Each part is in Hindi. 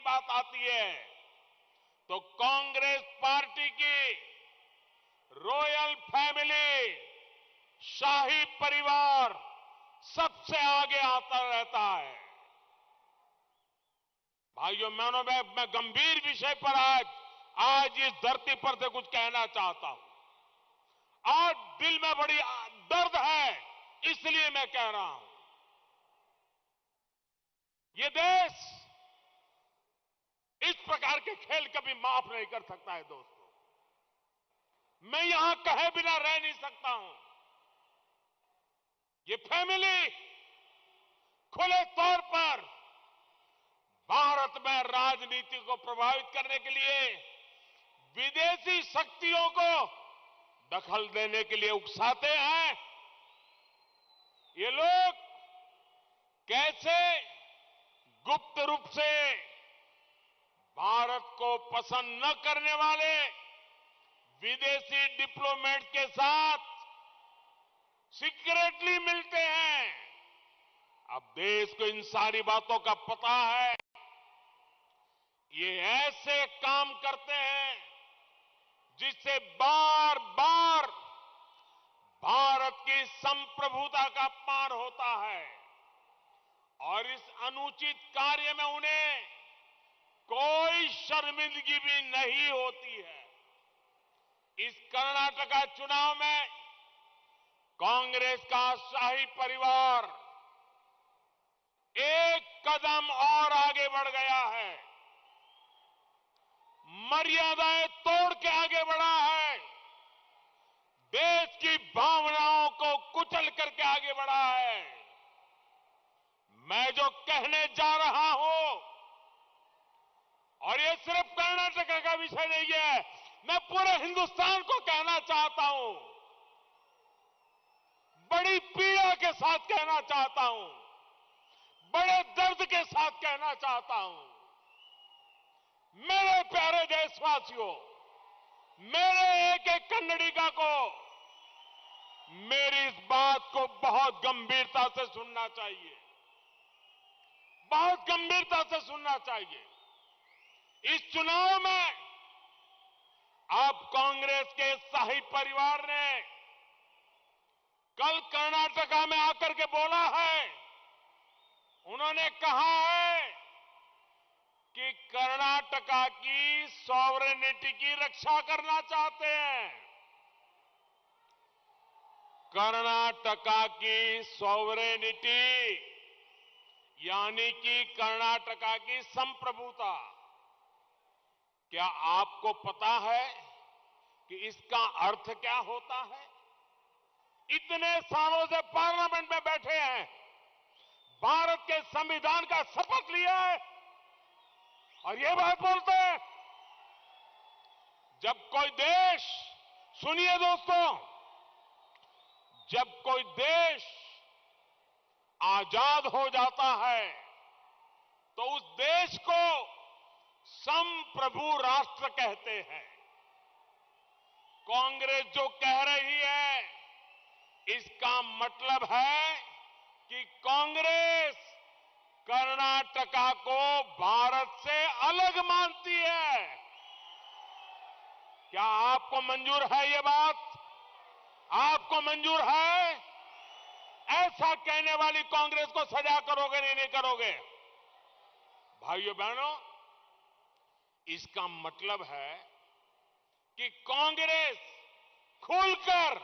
बात आती है तो कांग्रेस पार्टी की रॉयल फैमिली, शाही परिवार सबसे आगे आता रहता है। भाइयों बहनों, मैं गंभीर विषय पर आज इस धरती पर से कुछ कहना चाहता हूं। आज दिल में बड़ी दर्द है, इसलिए मैं कह रहा हूं। ये देश इस प्रकार के खेल कभी माफ नहीं कर सकता है दोस्तों। मैं यहां कहे बिना रह नहीं सकता हूं। ये फैमिली खुले तौर पर भारत में राजनीति को प्रभावित करने के लिए विदेशी शक्तियों को दखल देने के लिए उकसाते हैं। ये लोग कैसे गुप्त रूप से भारत को पसंद न करने वाले विदेशी डिप्लोमेट के साथ सीक्रेटली मिलते हैं। अब देश को इन सारी बातों का पता है। ये ऐसे काम करते हैं जिससे बार बार भारत की संप्रभुता का अपमान होता है और इस अनुचित कार्य में उन्हें कोई शर्मिंदगी भी नहीं होती है। इस कर्नाटका चुनाव में कांग्रेस का शाही परिवार एक कदम और आगे बढ़ गया है, मर्यादाएं तोड़ के आगे बढ़ा है, देश की भावनाओं को कुचल करके आगे बढ़ा है। मैं जो कहने जा रहा हूं, और ये सिर्फ कर्नाटक का विषय नहीं है, मैं पूरे हिंदुस्तान को कहना चाहता हूं, बड़ी पीड़ा के साथ कहना चाहता हूं, बड़े दर्द के साथ कहना चाहता हूं। मेरे प्यारे देशवासियों, मेरे एक एक कन्नडिगा को मेरी इस बात को बहुत गंभीरता से सुनना चाहिए, बहुत गंभीरता से सुनना चाहिए। इस चुनाव में अब कांग्रेस के शाही परिवार ने कल कर्नाटका में आकर के बोला है, उन्होंने कहा है कि कर्नाटका की सॉवरेनिटी की रक्षा करना चाहते हैं। कर्नाटका की सॉवरेनिटी यानी कि कर्नाटका की संप्रभुता, क्या आपको पता है कि इसका अर्थ क्या होता है? इतने सालों से पार्लियामेंट में बैठे हैं, भारत के संविधान का शपथ लिया है और ये बात बोलते हैं। जब कोई देश, सुनिए दोस्तों, जब कोई देश आजाद हो जाता है तो उस देश को संप्रभु राष्ट्र कहते हैं। कांग्रेस जो कह रही है, इसका मतलब है कि कांग्रेस कर्नाटका को भारत से अलग मानती है। क्या आपको मंजूर है ये बात? आपको मंजूर है? ऐसा कहने वाली कांग्रेस को सजा करोगे नहीं करोगे? भाइयों बहनों, इसका मतलब है कि कांग्रेस खुलकर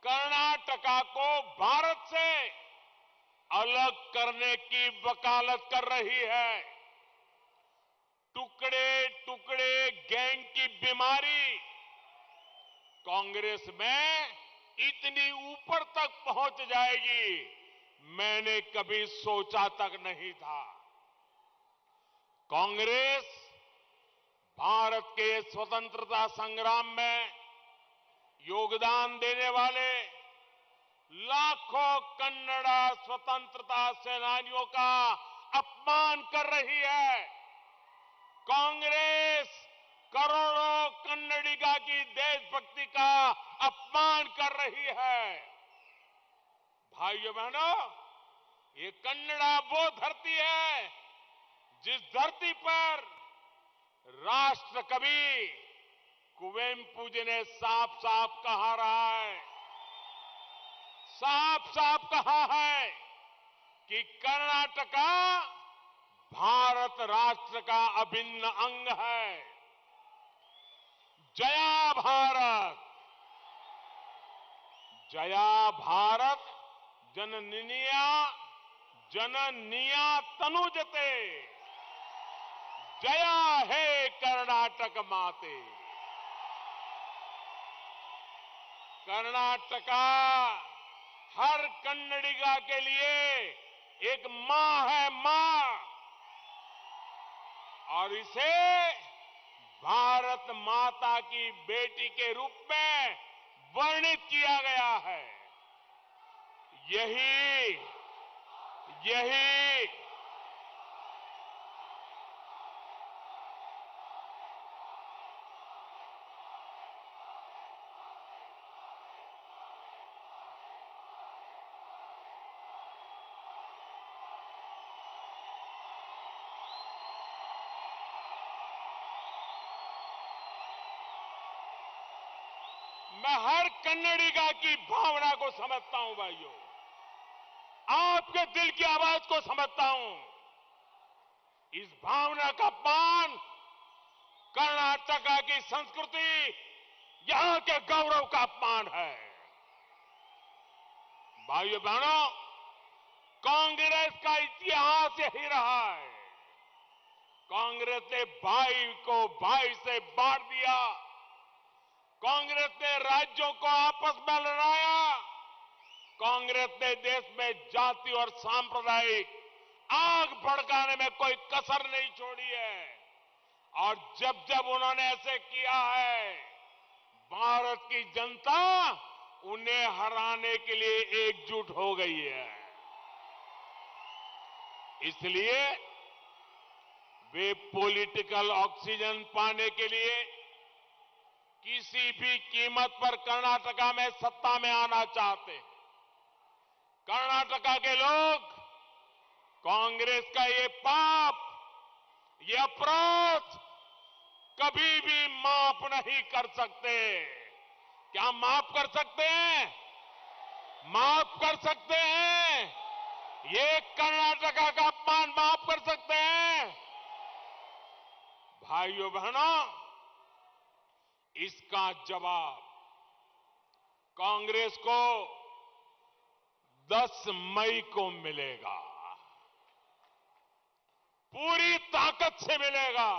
कर्नाटका को भारत से अलग करने की वकालत कर रही है। टुकड़े टुकड़े गैंग की बीमारी कांग्रेस में इतनी ऊपर तक पहुंच जाएगी, मैंने कभी सोचा तक नहीं था। कांग्रेस भारत के स्वतंत्रता संग्राम में योगदान देने वाले लाखों कन्नड़ा स्वतंत्रता सेनानियों का अपमान कर रही है। कांग्रेस करोड़ों कन्नडिगा की देशभक्ति का अपमान कर रही है। भाइयों बहनों, ये कन्नड़ा वो धरती है जिस धरती पर राष्ट्र कवि कुवेंपु जी ने साफ साफ कहा रहा है, साफ साफ कहा है कि कर्नाटका भारत राष्ट्र का अभिन्न अंग है। जया भारत, जया भारत जननिया तनुजते, जया हे कर्नाटक माते। कर्नाटका हर कन्नडिगा के लिए एक मां है, मां, और इसे भारत माता की बेटी के रूप में वर्णित किया गया है। यही मैं हर कन्नडिगा की भावना को समझता हूं भाइयों, आपके दिल की आवाज को समझता हूं। इस भावना का अपमान कर्नाटका की संस्कृति, यहां के गौरव का अपमान है। भाइयों बहनों, कांग्रेस का इतिहास यही रहा है। कांग्रेस ने भाई को भाई से बांट दिया, कांग्रेस ने राज्यों को आपस में लड़ाया, कांग्रेस ने देश में जाति और सांप्रदायिक आग भड़काने में कोई कसर नहीं छोड़ी है। और जब जब उन्होंने ऐसे किया है, भारत की जनता उन्हें हराने के लिए एकजुट हो गई है। इसलिए वे पॉलिटिकल ऑक्सीजन पाने के लिए किसी भी कीमत पर कर्नाटका में सत्ता में आना चाहते हैं। कर्नाटका के लोग कांग्रेस का ये पाप, ये अपराध कभी भी माफ नहीं कर सकते। क्या माफ कर सकते हैं? माफ कर सकते हैं? ये कर्नाटका का अपमान माफ कर सकते हैं? भाइयों बहनों, इसका जवाब कांग्रेस को 10 मई को मिलेगा, पूरी ताकत से मिलेगा।